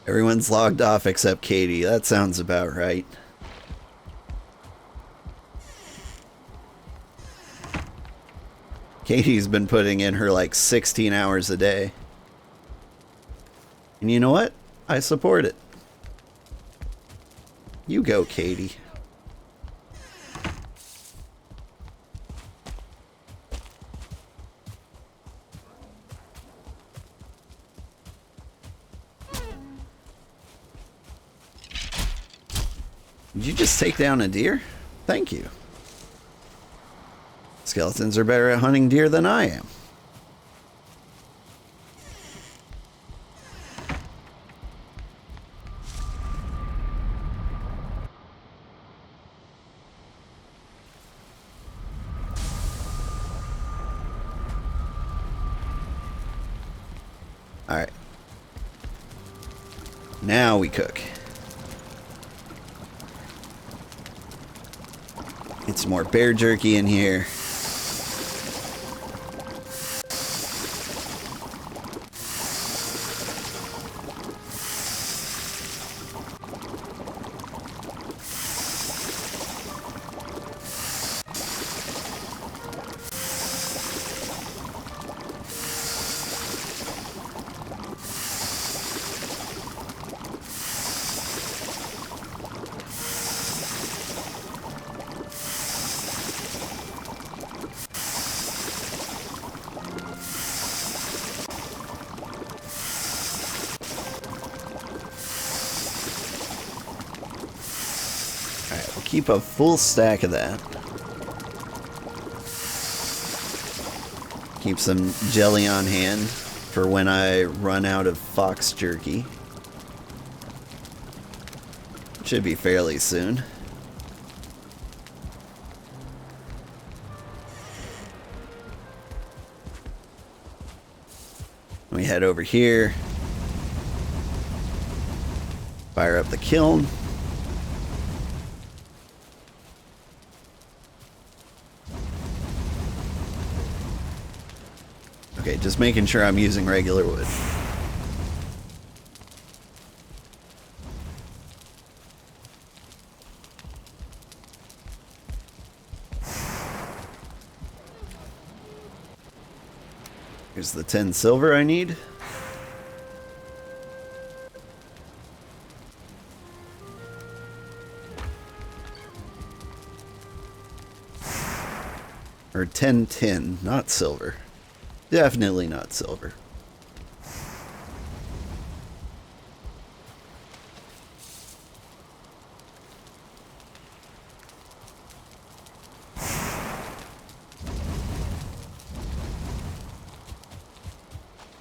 Everyone's logged off except Katie. That sounds about right. Katie's been putting in her like 16 hours a day. And you know what? I support it. You go, Katie. Did you just take down a deer? Thank you. Skeletons are better at hunting deer than I am. Alright. Now we cook. Get some more bear jerky in here. Keep a full stack of that. Keep some jelly on hand for when I run out of fox jerky. Should be fairly soon. We head over here. Fire up the kiln. Okay, just making sure I'm using regular wood. Here's the 10 silver I need. Or 10 tin, not silver. Definitely not silver.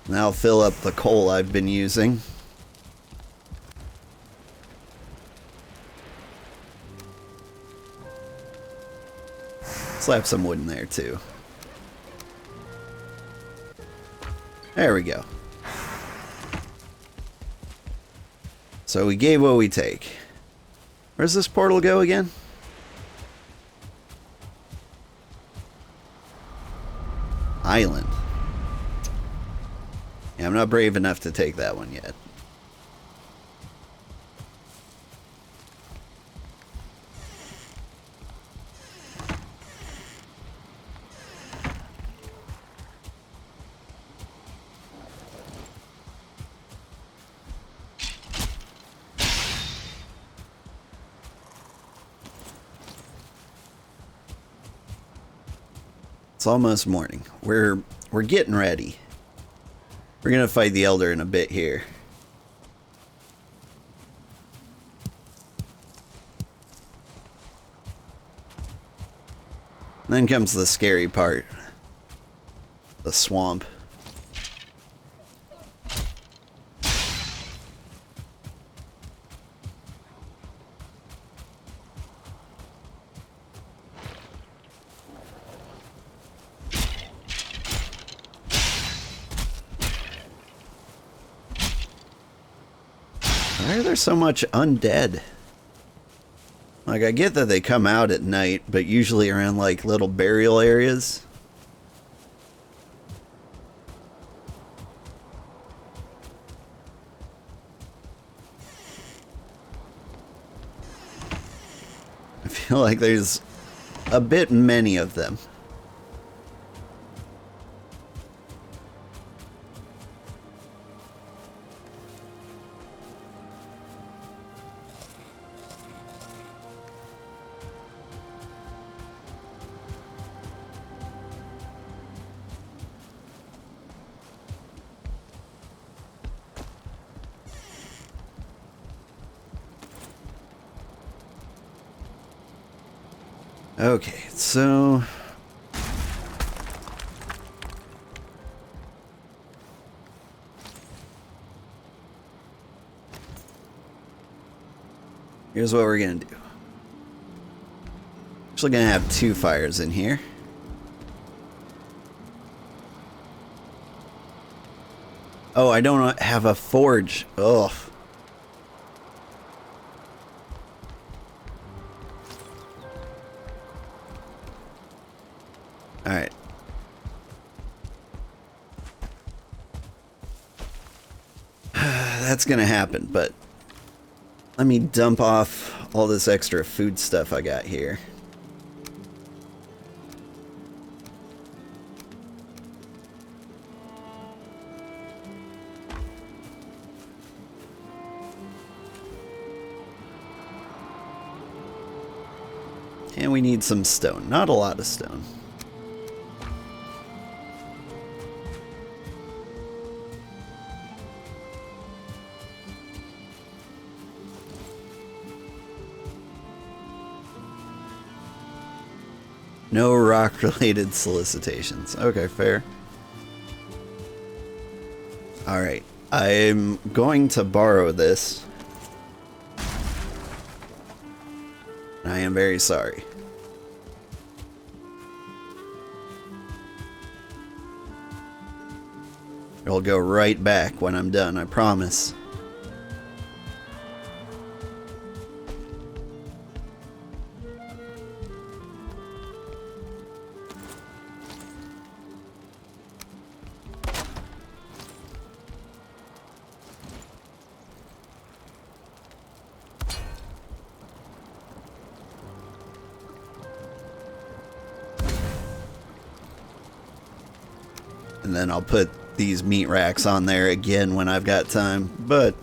Now I'll fill up the coal I've been using. Slap some wood in there too. There we go. So we gave what we take. Where's this portal go again? Island. Yeah, I'm not brave enough to take that one yet. It's almost morning. We're getting ready. We're gonna fight the Elder in a bit here. And then comes the scary part. The swamp. Why are there so much undead? Like, I get that they come out at night, but usually around, like, little burial areas. feel like there's a bit many of them. Okay, so here's what we're gonna do. Actually gonna have 2 fires in here. Oh, I don't have a forge. Ugh. Alright. That's gonna happen, but let me dump off all this extra food stuff I got here. And we need some stone. Not a lot of stone. No rock-related solicitations. Okay, fair. Alright. I'm going to borrow this. I am very sorry. It'll go right back when I'm done, I promise. And then I'll put these meat racks on there again when I've got time, but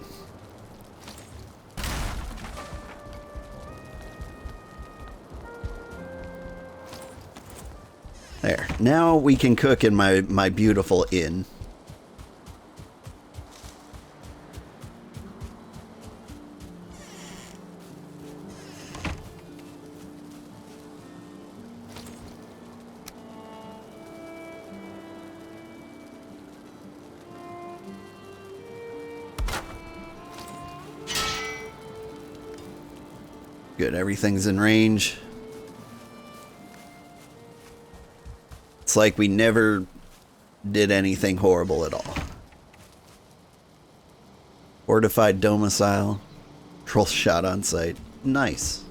there. Now we can cook in my beautiful inn. Good, everything's in range. It's like we never did anything horrible at all. Fortified domicile. Troll shot on site. Nice.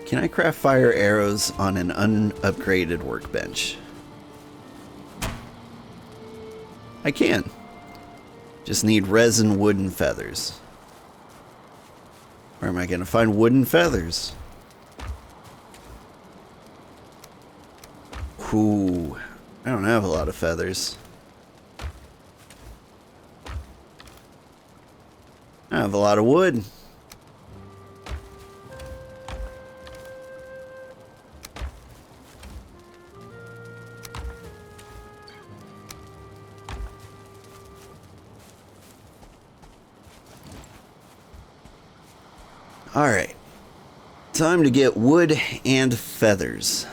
Can I craft fire arrows on an unupgraded workbench? I can. Just need resin, wood, and feathers. Where am I going to find wood and feathers? Ooh, I don't have a lot of feathers. I have a lot of wood. Alright, time to get wood and feathers.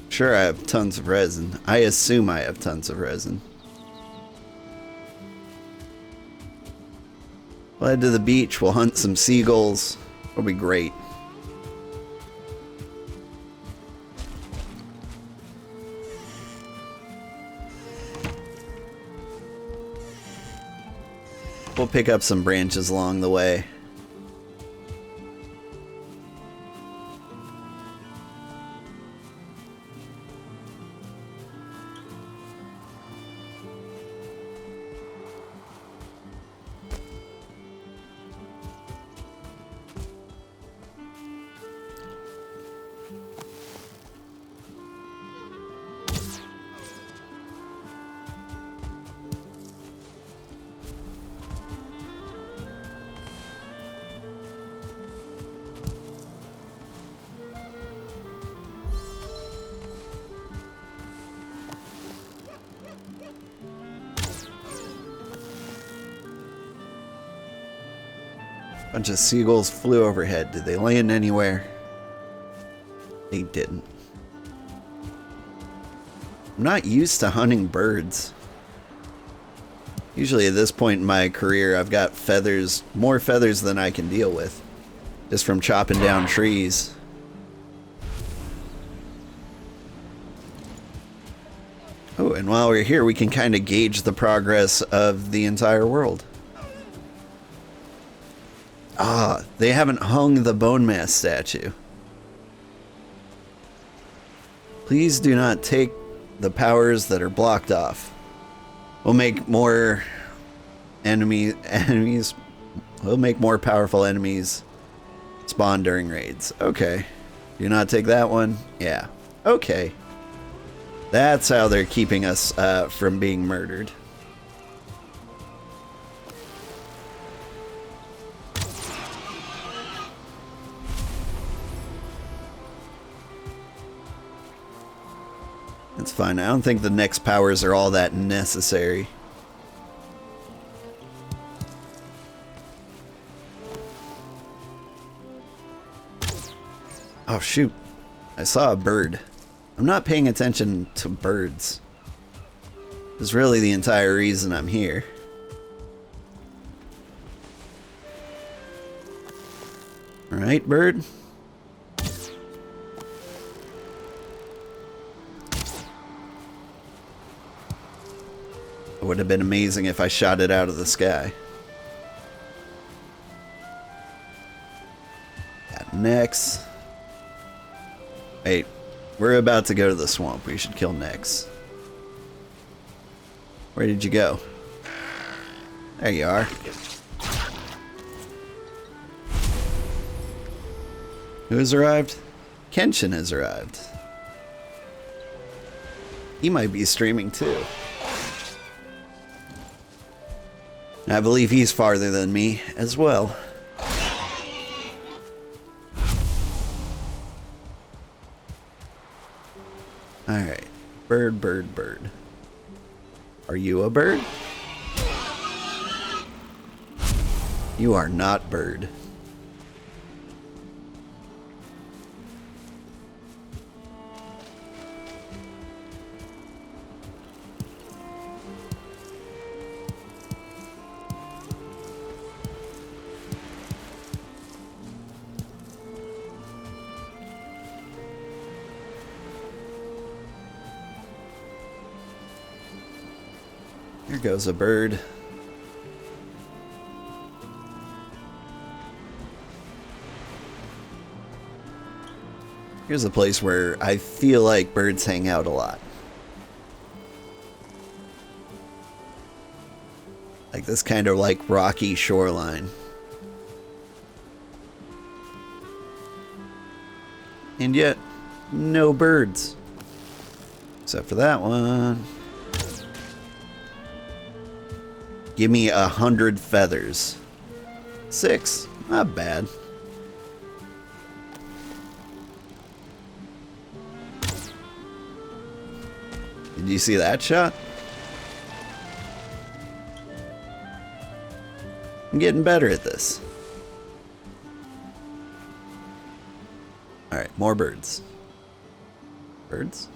Sure, I have tons of resin. I assume I have tons of resin. We'll head to the beach, we'll hunt some seagulls. It'll be great. We'll pick up some branches along the way. Bunch of seagulls flew overhead. Did they land anywhere? They didn't. I'm not used to hunting birds. Usually at this point in my career, I've got feathers, more feathers than I can deal with, just from chopping down trees. Oh, and while we're here, we can kind of gauge the progress of the entire world. Ah, they haven't hung the bone mass statue. Please do not take the powers that are blocked off. We'll make more enemies. We'll make more powerful enemies spawn during raids. Okay. Do not take that one. Yeah. Okay. That's how they're keeping us from being murdered. That's fine. I don't think the next powers are all that necessary. Oh, shoot. I saw a bird. I'm not paying attention to birds. It's really the entire reason I'm here. Alright, bird. It would have been amazing if I shot it out of the sky. Got Nex. Wait, we're about to go to the swamp. We should kill Nex. Where did you go? There you are. Who has arrived? Kenshin has arrived. He might be streaming too. I believe he's farther than me as well. Alright. Bird, bird, bird. Are you a bird? You are not bird. Here goes a bird. Here's a place where I feel like birds hang out a lot. Like this kind of like rocky shoreline. And yet, no birds. Except for that one. Give me 100 feathers. 6, not bad. Did you see that shot? I'm getting better at this. Alright, more birds. Birds?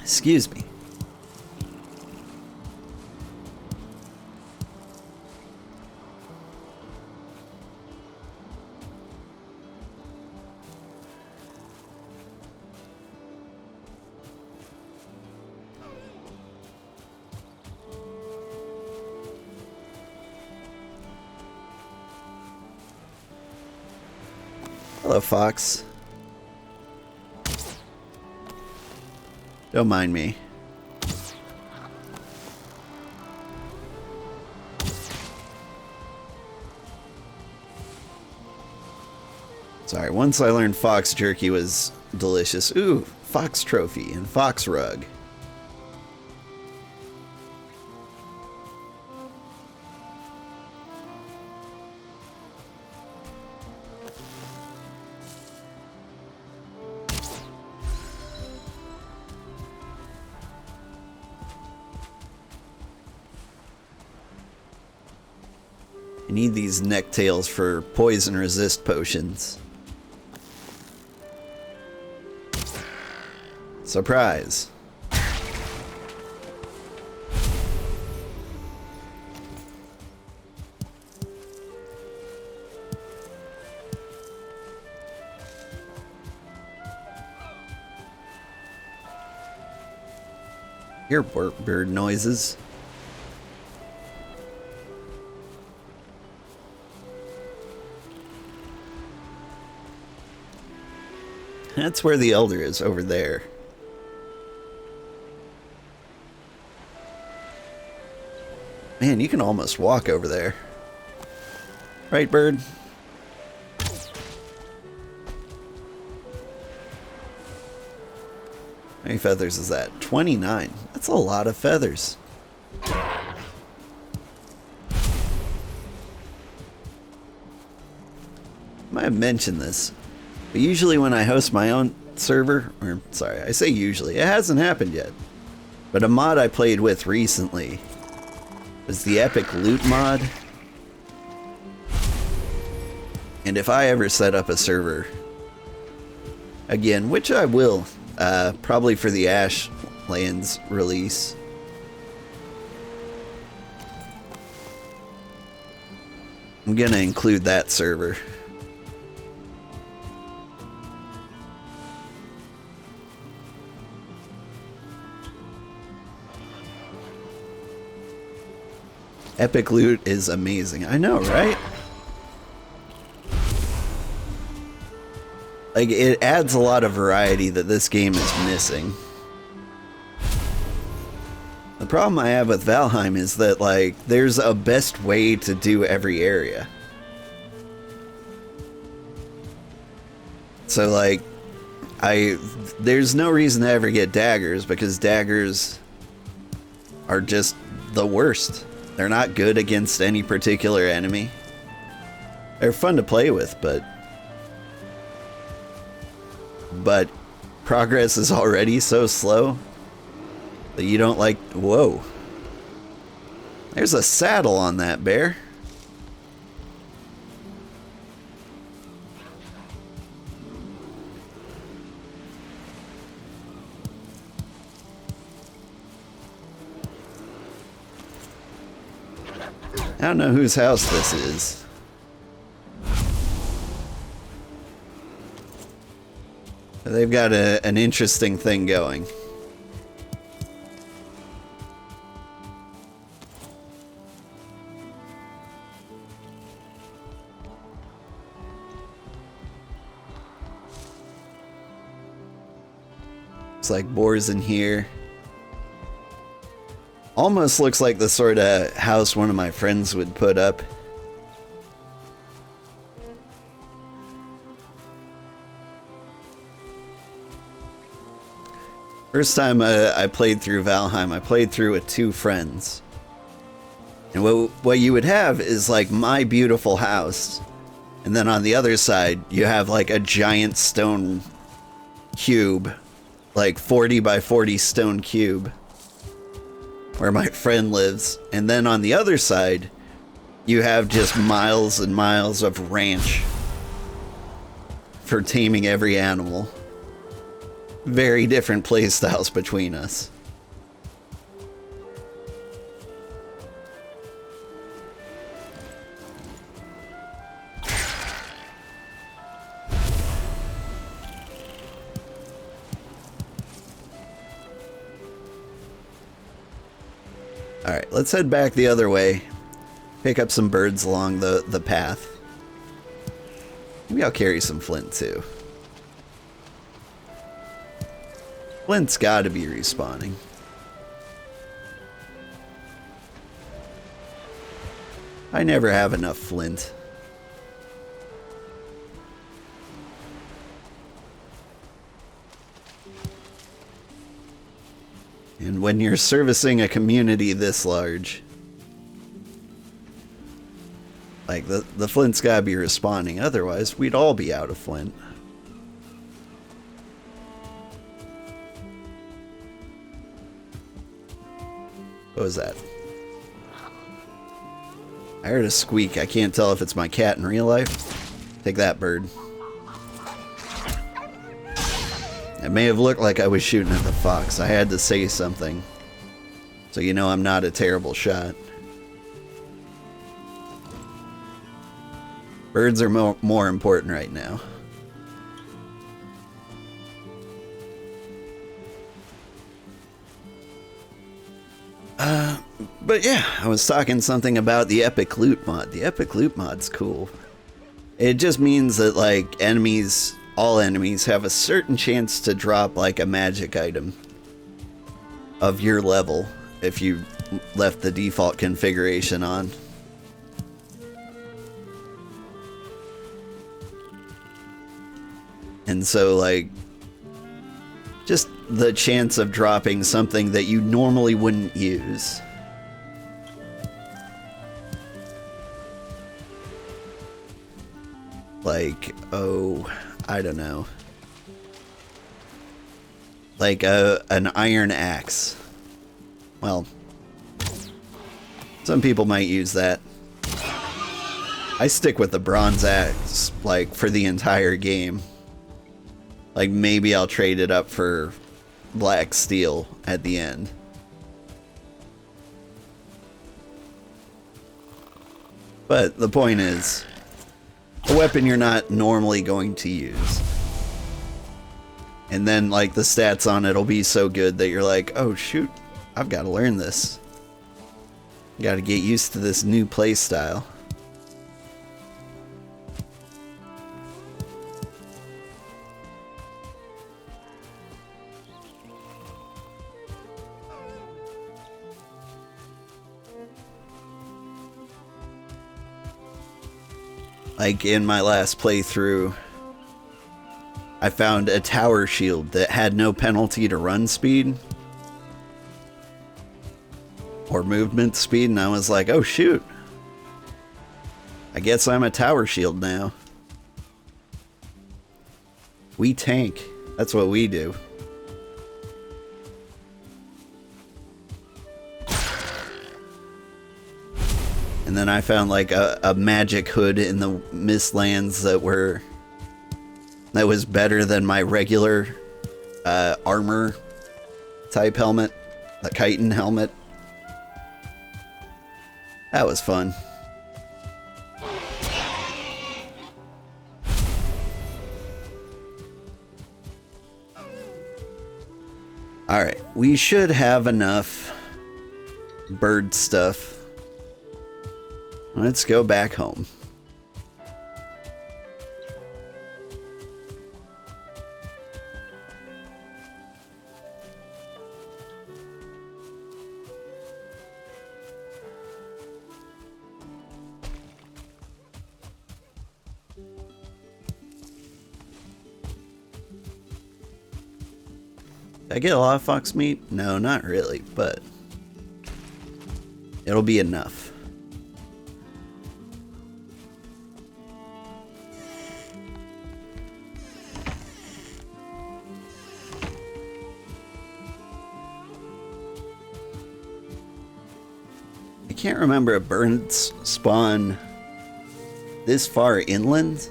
Excuse me. Hello, Fox. Don't mind me. Sorry, once I learned fox jerky was delicious. Ooh, fox trophy and fox rug. I need these necktails for poison resist potions. Surprise. Hear bird noises. That's where the elder is, over there. Man, you can almost walk over there. Right, bird? How many feathers is that? 29. That's a lot of feathers. I might have mentioned this, but usually when I host my own server, or sorry, I say usually, it hasn't happened yet, but a mod I played with recently was the Epic Loot mod. And if I ever set up a server again, which I will, probably for the Ashlands release, I'm gonna include that server. Epic Loot is amazing. I know, right? Like, it adds a lot of variety that this game is missing. The problem I have with Valheim is that, like, there's a best way to do every area. So, like, there's no reason to ever get daggers, because daggers are just the worst. They're not good against any particular enemy. They're fun to play with, but progress is already so slow that you don't like... Whoa. There's a saddle on that bear. I don't know whose house this is. They've got an interesting thing going. It's like boars in here. Almost looks like the sort of house one of my friends would put up. First time I played through Valheim, I played through with two friends. And what you would have is like my beautiful house. And then on the other side, you have like a giant stone cube. Like 40 by 40 stone cube. Where my friend lives. And then on the other side, you have just miles and miles of ranch for taming every animal. Very different play styles between us. Alright, let's head back the other way. Pick up some birds along the path. Maybe I'll carry some flint too. Flint's gotta be respawning. I never have enough flint. And when you're servicing a community this large, like the flint's gotta be respawning, otherwise we'd all be out of flint. What was that? I heard a squeak. I can't tell if it's my cat in real life. Take that, bird. It may have looked like I was shooting at the fox. I had to say something. So you know I'm not a terrible shot. Birds are more important right now. But yeah, I was talking something about the epic loot mod. The epic loot mod's cool. It just means that, like, enemies, all enemies, have a certain chance to drop, like, a magic item of your level if you left the default configuration on. And so, like, just the chance of dropping something that you normally wouldn't use. Like, oh, I don't know. Like an iron axe. Well, some people might use that. I stick with the bronze axe, like, for the entire game. Like, maybe I'll trade it up for black steel at the end. But the point is, a weapon you're not normally going to use. And then, like, the stats on it will be so good that you're like, oh shoot, I've got to learn this. Got to get used to this new playstyle. Like, in my last playthrough, I found a tower shield that had no penalty to run speed or movement speed, and I was like, oh shoot, I guess I'm a tower shield now. We tank. That's what we do. And then I found, like, a magic hood in the Mistlands that was better than my regular armor type helmet, the chitin helmet. That was fun. Alright, we should have enough bird stuff. Let's go back home. Did I get a lot of fox meat? No, not really, but it'll be enough. I can't remember if birds spawn this far inland.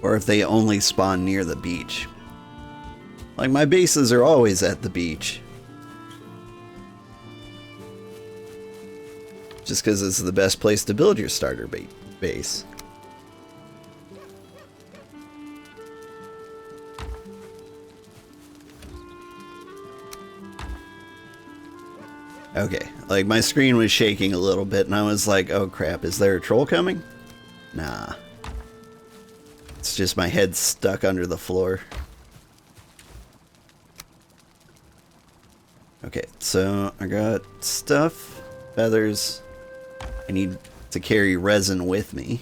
Or if they only spawn near the beach. Like, my bases are always at the beach. Just because it's the best place to build your starter base. Okay, like, my screen was shaking a little bit and I was like, oh crap, is there a troll coming? Nah. It's just my head stuck under the floor. Okay, so I got stuff, feathers. I need to carry resin with me.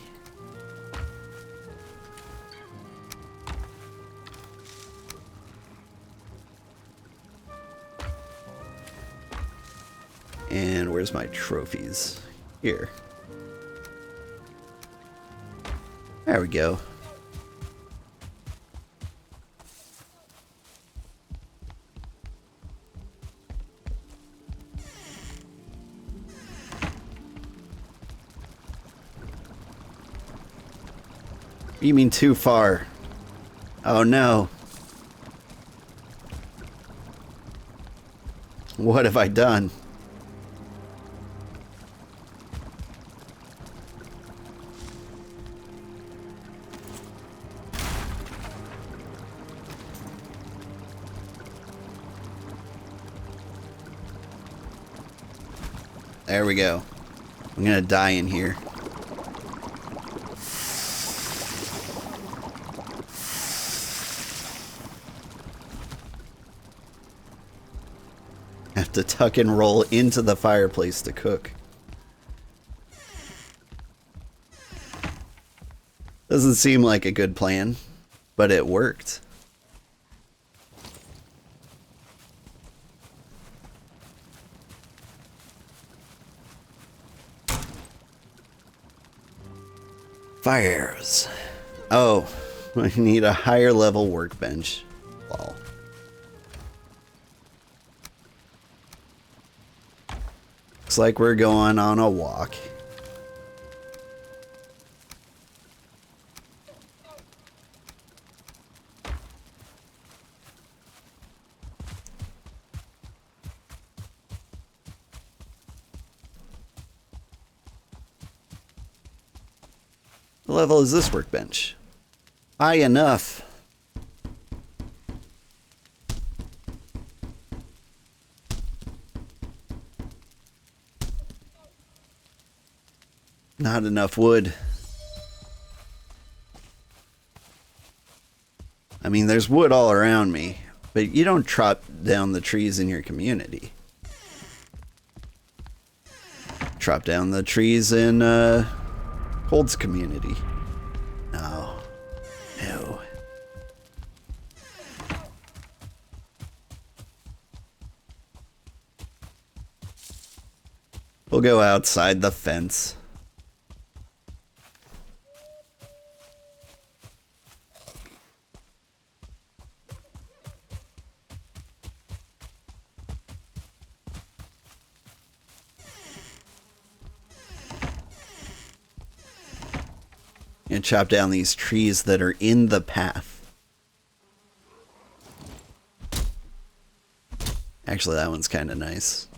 And where's my trophies? Here. There we go. You mean too far? Oh no. What have I done? There we go. I'm gonna die in here. Have to tuck and roll into the fireplace to cook. Doesn't seem like a good plan, but it worked. Fires. Oh, I need a higher level workbench. Lol. Looks like we're going on a walk. What level is this workbench? High enough. Not enough wood. I mean, there's wood all around me, but you don't chop down the trees in your community. Chop down the trees in Cold's community. No. No. We'll go outside the fence. And chop down these trees that are in the path. Actually, that one's kind of nice.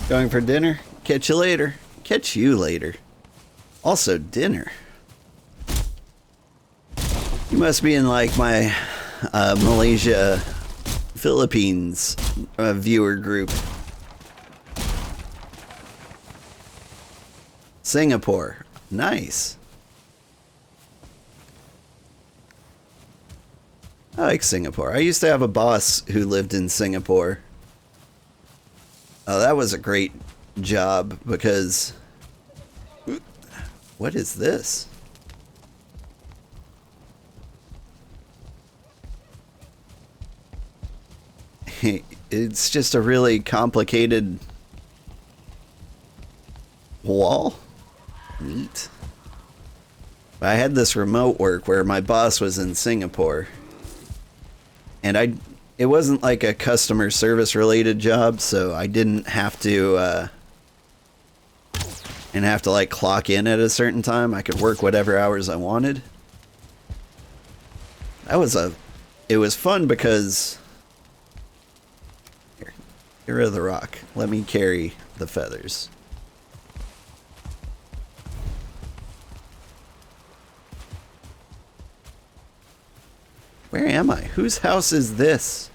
Going for dinner? Catch you later. Catch you later. Also, dinner. You must be in like my Malaysia, Philippines viewer group. Singapore. Nice. I like Singapore. I used to have a boss who lived in Singapore. Oh, that was a great job because... What is this? It's just a really complicated wall. Neat. I had this remote work where my boss was in Singapore. And it wasn't like a customer service related job, so I didn't have to like clock in at a certain time. I could work whatever hours I wanted. It was fun because here, get rid of the rock. Let me carry the feathers. Where am I? Whose house is this?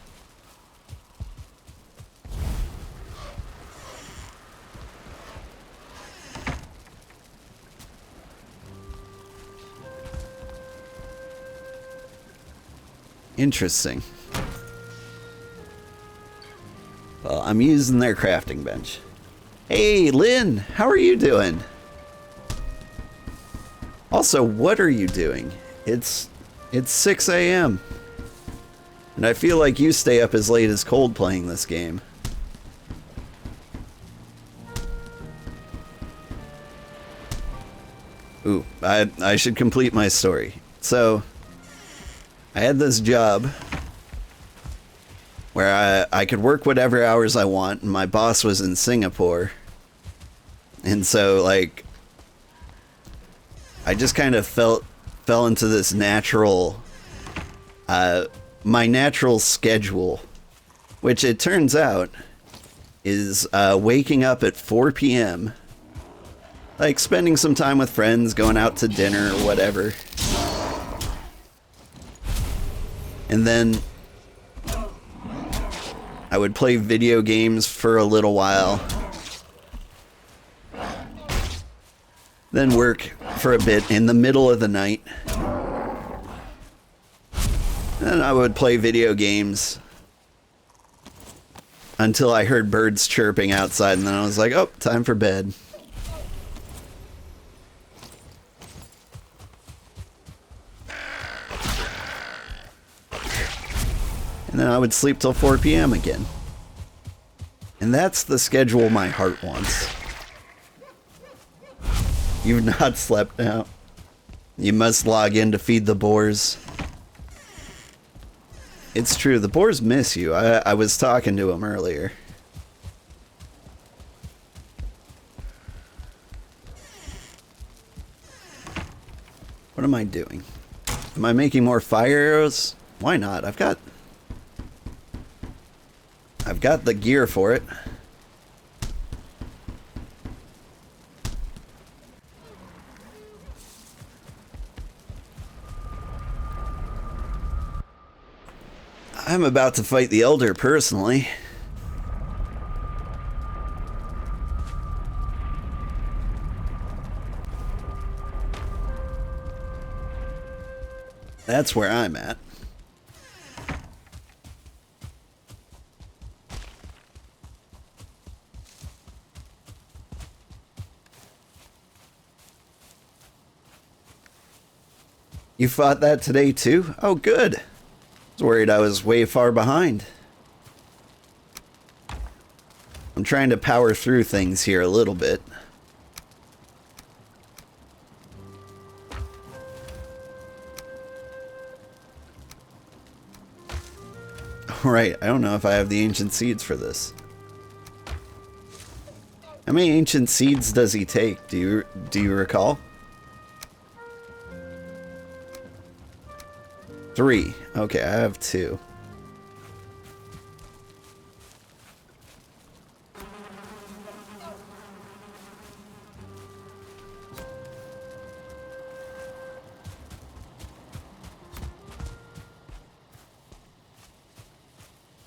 Interesting. Well, I'm using their crafting bench. Hey, Lynn, how are you doing? Also, what are you doing? It's 6 a.m. And I feel like you stay up as late as Cold playing this game. Ooh, I should complete my story. So, I had this job where I could work whatever hours I want, and my boss was in Singapore. And so, like, I just kind of fell into this natural, my natural schedule, which it turns out is waking up at 4 p.m., like spending some time with friends, going out to dinner or whatever. And then I would play video games for a little while. Then work for a bit in the middle of the night. And I would play video games until I heard birds chirping outside, and then I was like, oh, time for bed. And then I would sleep till 4 p.m. again. And that's the schedule my heart wants. You've not slept now. You must log in to feed the boars. It's true, the boars miss you. I was talking to them earlier. What am I doing? Am I making more fire arrows? Why not? I've got the gear for it. I'm about to fight the Elder personally. That's where I'm at. You fought that today too? Oh, good. I was worried I was way far behind. I'm trying to power through things here a little bit. Right, I don't know if I have the ancient seeds for this. How many ancient seeds does he take? Do you recall? 3. Okay, I have 2.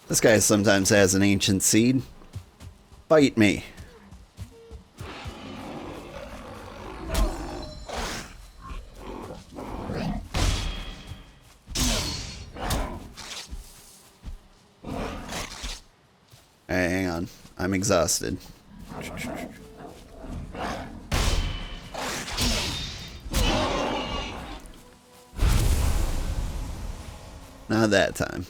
This guy sometimes has an ancient seed. Bite me. Hey, hang on. I'm exhausted. Not that time.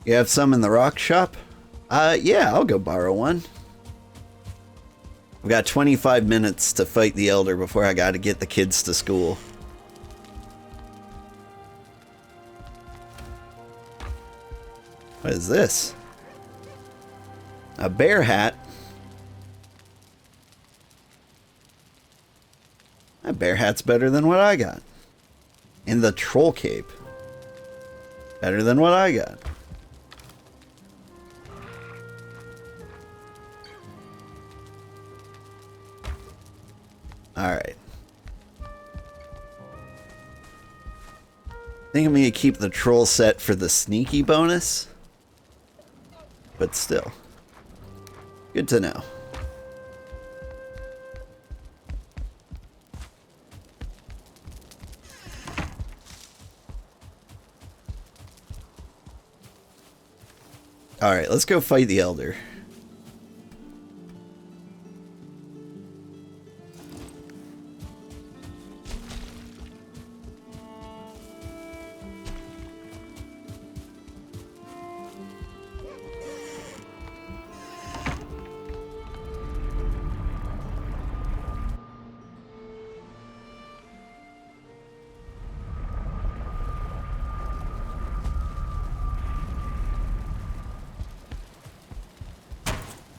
You have some in the rock shop? Yeah, I'll go borrow one. I've got 25 minutes to fight the Elder before I gotta get the kids to school. What is this? A bear hat? That bear hat's better than what I got. And the troll cape. Better than what I got. Alright. I think I'm gonna keep the troll set for the sneaky bonus. But still. Good to know. Alright, let's go fight the Elder.